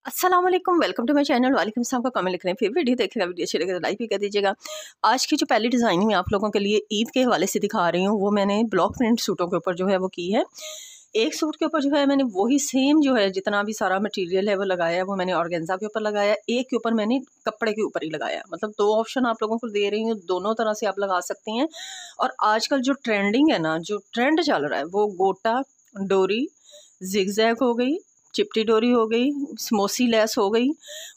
अस्सलाम वालेकुम, welcome to my channel. वालेकुम सलाम का कमेंट लिख रहे हैं, फिर वीडियो देखेगा, वीडियो अच्छी लगे तो लाइक भी कर दीजिएगा। आज की जो पहली डिज़ाइनिंग मैं आप लोगों के लिए ईद के हवाले से दिखा रही हूँ, वो मैंने ब्लॉक प्रिंट सूटों के ऊपर जो है वो की है। एक सूट के ऊपर जो है मैंने वही सेम जो है जितना भी सारा मटेरियल है वो लगाया है, वो मैंने ऑर्गेन्जा के ऊपर लगाया, एक के ऊपर मैंने कपड़े के ऊपर ही लगाया। मतलब दो ऑप्शन आप लोगों को दे रही हूँ, दोनों तरह से आप लगा सकती हैं। और आजकल जो ट्रेंडिंग है ना, जो ट्रेंड चल रहा है वो गोटा डोरी, जिगजैग हो गई, चिपटी डोरी हो गई, स्मोसी लेस हो गई,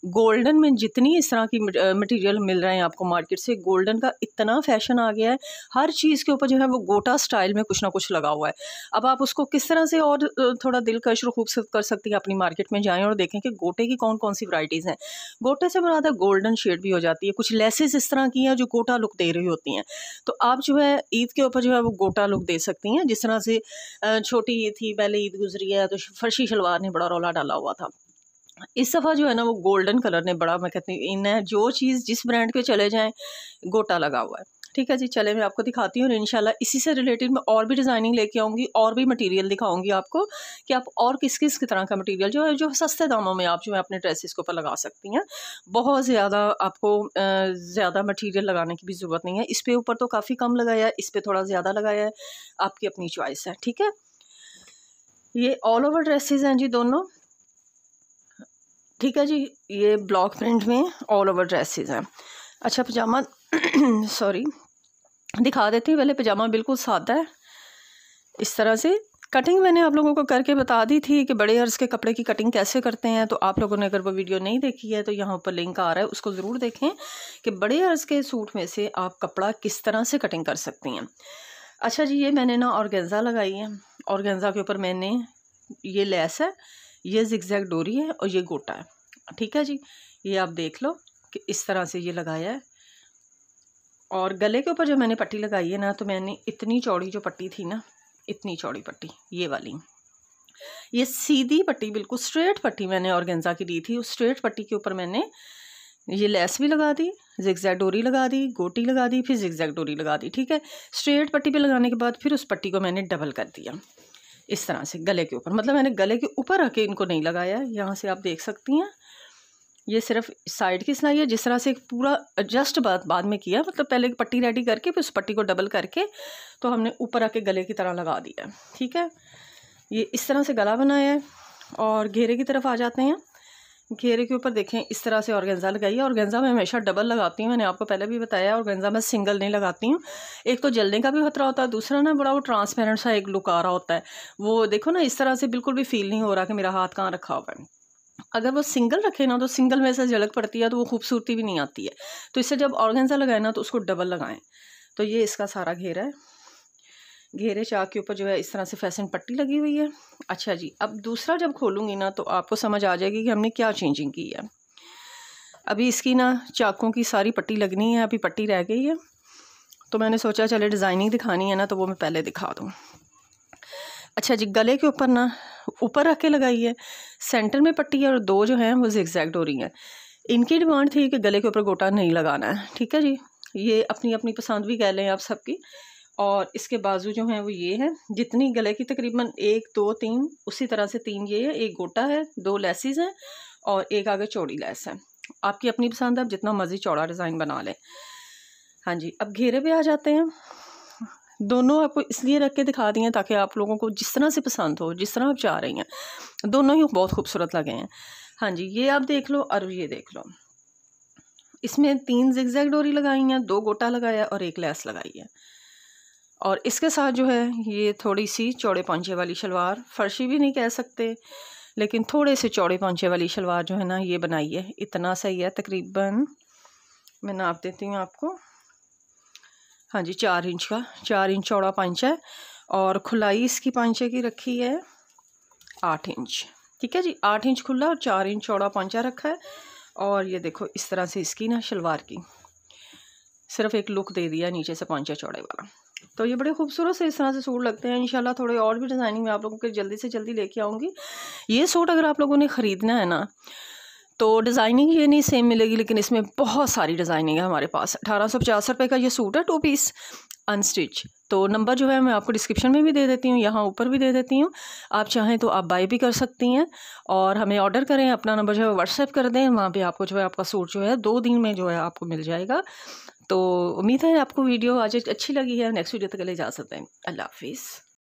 गोल्डन में जितनी इस तरह की मटेरियल मिल रहे हैं आपको मार्केट से, गोल्डन का इतना फैशन आ गया है। हर चीज़ के ऊपर जो है वो गोटा स्टाइल में कुछ ना कुछ लगा हुआ है। अब आप उसको किस तरह से और थोड़ा दिलकश और खूबसूरत कर सकती हैं, अपनी मार्केट में जाएं और देखें कि गोटे की कौन कौन सी वैरायटीज़ हैं। गोटे से मुराद है गोल्डन शेड भी हो जाती है, कुछ लेसेस इस तरह की हैं जो गोटा लुक दे रही होती हैं। तो आप जो है ईद के ऊपर जो है वो गोटा लुक दे सकती हैं। जिस तरह से छोटी ईद थी, पहले ईद गुजरी है, तो फर्शी शलवार ने बड़ा रौला डाला हुआ था। इस दफ़ा जो है ना वो गोल्डन कलर ने बड़ा, मैं कहती हूँ इन है, जो चीज़ जिस ब्रांड पे चले जाएं गोटा लगा हुआ है। ठीक है जी, चले मैं आपको दिखाती हूँ और इंशाल्लाह इसी से रिलेटेड मैं और भी डिज़ाइनिंग लेके आऊँगी, और भी मटेरियल दिखाऊंगी आपको कि आप और किस किस तरह का मटेरियल जो है, जो सस्ते दामों में आप जो है अपने ड्रेसेस के ऊपर लगा सकती हैं। बहुत ज़्यादा आपको ज़्यादा मटेरियल लगाने की भी ज़रूरत नहीं है। इस पे ऊपर तो काफ़ी कम लगाया है, इस पर थोड़ा ज़्यादा लगाया है, आपकी अपनी चॉइस है। ठीक है, ये ऑल ओवर ड्रेसेस हैं जी दोनों। ठीक है जी, ये ब्लॉक प्रिंट में ऑल ओवर ड्रेसेस हैं। अच्छा पजामा सॉरी दिखा देती हूँ। पहले पजामा बिल्कुल सादा है, इस तरह से कटिंग मैंने आप लोगों को करके बता दी थी कि बड़े अर्ज़ के कपड़े की कटिंग कैसे करते हैं। तो आप लोगों ने अगर वो वीडियो नहीं देखी है तो यहाँ ऊपर लिंक आ रहा है, उसको ज़रूर देखें कि बड़े अर्ज़ के सूट में से आप कपड़ा किस तरह से कटिंग कर सकती हैं। अच्छा जी, ये मैंने ना ऑर्गेन्जा लगाई है। ऑर्गेन्जा के ऊपर मैंने ये लेस है, ये जिगजैग डोरी है और ये गोटा है। ठीक है जी, ये आप देख लो कि इस तरह से ये लगाया है। और गले के ऊपर जो मैंने पट्टी लगाई है ना, तो मैंने इतनी चौड़ी जो पट्टी थी ना, इतनी चौड़ी पट्टी ये वाली, ये सीधी पट्टी बिल्कुल स्ट्रेट पट्टी मैंने ऑर्गेन्जा की दी थी। उस स्ट्रेट पट्टी के ऊपर मैंने ये लेस भी लगा दी, जिगजैग डोरी लगा दी, गोटी लगा दी, फिर जिगजैग डोरी लगा दी। ठीक है, स्ट्रेट पट्टी पे लगाने के बाद फिर उस पट्टी को मैंने डबल कर दिया इस तरह से गले के ऊपर। मतलब मैंने गले के ऊपर रख के इनको नहीं लगाया। यहाँ से आप देख सकती हैं, ये सिर्फ साइड की सिलाई है। जिस तरह से पूरा एडजस्ट बाद में किया, मतलब पहले पट्टी रेडी करके फिर उस पट्टी को डबल करके तो हमने ऊपर आके गले की तरह लगा दिया। ठीक है, ये इस तरह से गला बनाया है। और घेरे की तरफ आ जाते हैं। घेरे के ऊपर देखें इस तरह से ऑर्गेन्जा लगाई है। ऑर्गेन्जा मैं हमेशा डबल लगाती हूँ, मैंने आपको पहले भी बताया। ऑर्गेन्जा मैं सिंगल नहीं लगाती हूँ, एक तो जलने का भी खतरा होता है, दूसरा ना बड़ा वो ट्रांसपेरेंट सा एक लुक आ रहा होता है। वो देखो ना, इस तरह से बिल्कुल भी फील नहीं हो रहा कि मेरा हाथ कहाँ रखा हुआ है। अगर वो सिंगल रखे ना तो सिंगल में से झलक पड़ती है, तो वो खूबसूरती भी नहीं आती है। तो इससे जब ऑर्गेन्जा लगाए ना तो उसको डबल लगाएं। तो ये इसका सारा घेरा है। घेरे चाक के ऊपर जो है इस तरह से फैशन पट्टी लगी हुई है। अच्छा जी, अब दूसरा जब खोलूँगी ना तो आपको समझ आ जाएगी कि हमने क्या चेंजिंग की है। अभी इसकी ना चाकों की सारी पट्टी लगनी है, अभी पट्टी रह गई है। तो मैंने सोचा चले डिज़ाइनिंग दिखानी है ना, तो वो मैं पहले दिखा दूँ। अच्छा जी, गले के ऊपर ना ऊपर रख के लगाई है, सेंटर में पट्टी है और दो जो हैं वो जिगजैग डोरी हैं। इनकी डिमांड थी कि गले के ऊपर गोटा नहीं लगाना है। ठीक है जी, ये अपनी अपनी पसंद भी कह लें आप सबकी। और इसके बाजू जो हैं वो ये है, जितनी गले की तकरीबन 1 2 3 उसी तरह से 3 ये है, एक गोटा है, 2 लेसिस हैं और एक आगे चौड़ी लेस है। आपकी अपनी पसंद है, आप जितना मर्जी चौड़ा डिज़ाइन बना लें। हाँ जी, अब घेरे पे आ जाते हैं। दोनों आपको इसलिए रख के दिखा दिए ताकि आप लोगों को जिस तरह से पसंद हो, जिस तरह आप चाह रही हैं, दोनों ही बहुत खूबसूरत लगे हैं। हाँ जी, ये आप देख लो और ये देख लो। इसमें 3 जिगजैग डोरी लगाई हैं, 2 गोटा लगाया और 1 लेस लगाई है। और इसके साथ जो है ये थोड़ी सी चौड़े पांचे वाली शलवार, फर्शी भी नहीं कह सकते लेकिन थोड़े से चौड़े पांचे वाली शलवार जो है ना ये बनाई है। इतना सही है, तकरीबन मैं नाप देती हूँ आपको। हाँ जी, 4 इंच का, 4 इंच चौड़ा पांचा है और खुलाई इसकी पांचे की रखी है 8 इंच। ठीक है जी, 8 इंच खुला और 4 इंच चौड़ा पांचा रखा है। और ये देखो इस तरह से इसकी ना शलवार की सिर्फ एक लुक दे दिया नीचे से पांचा चौड़े वाला। तो ये बड़े खूबसूरत से इस तरह से सूट लगते हैं। इंशाल्लाह थोड़े और भी डिज़ाइनिंग में आप लोगों के जल्दी से जल्दी लेके आऊँगी। ये सूट अगर आप लोगों ने ख़रीदना है ना तो डिज़ाइनिंग ये नहीं सेम मिलेगी, लेकिन इसमें बहुत सारी डिज़ाइनिंग है हमारे पास। 1850 रुपये का ये सूट है 2 पीस। अनस्टिच। तो नंबर जो है मैं आपको डिस्क्रिप्शन में भी दे देती हूँ, यहाँ ऊपर भी दे देती हूँ। आप चाहें तो आप बाय भी कर सकती हैं और हमें ऑर्डर करें, अपना नंबर जो है व्हाट्सएप कर दें, वहाँ पे आपको जो है आपका सूट जो है 2 दिन में जो है आपको मिल जाएगा। तो उम्मीद है आपको वीडियो आज अच्छी लगी है। नेक्स्ट वीडियो तक के लिए इजाज़त दें। अल्लाह हाफिज़।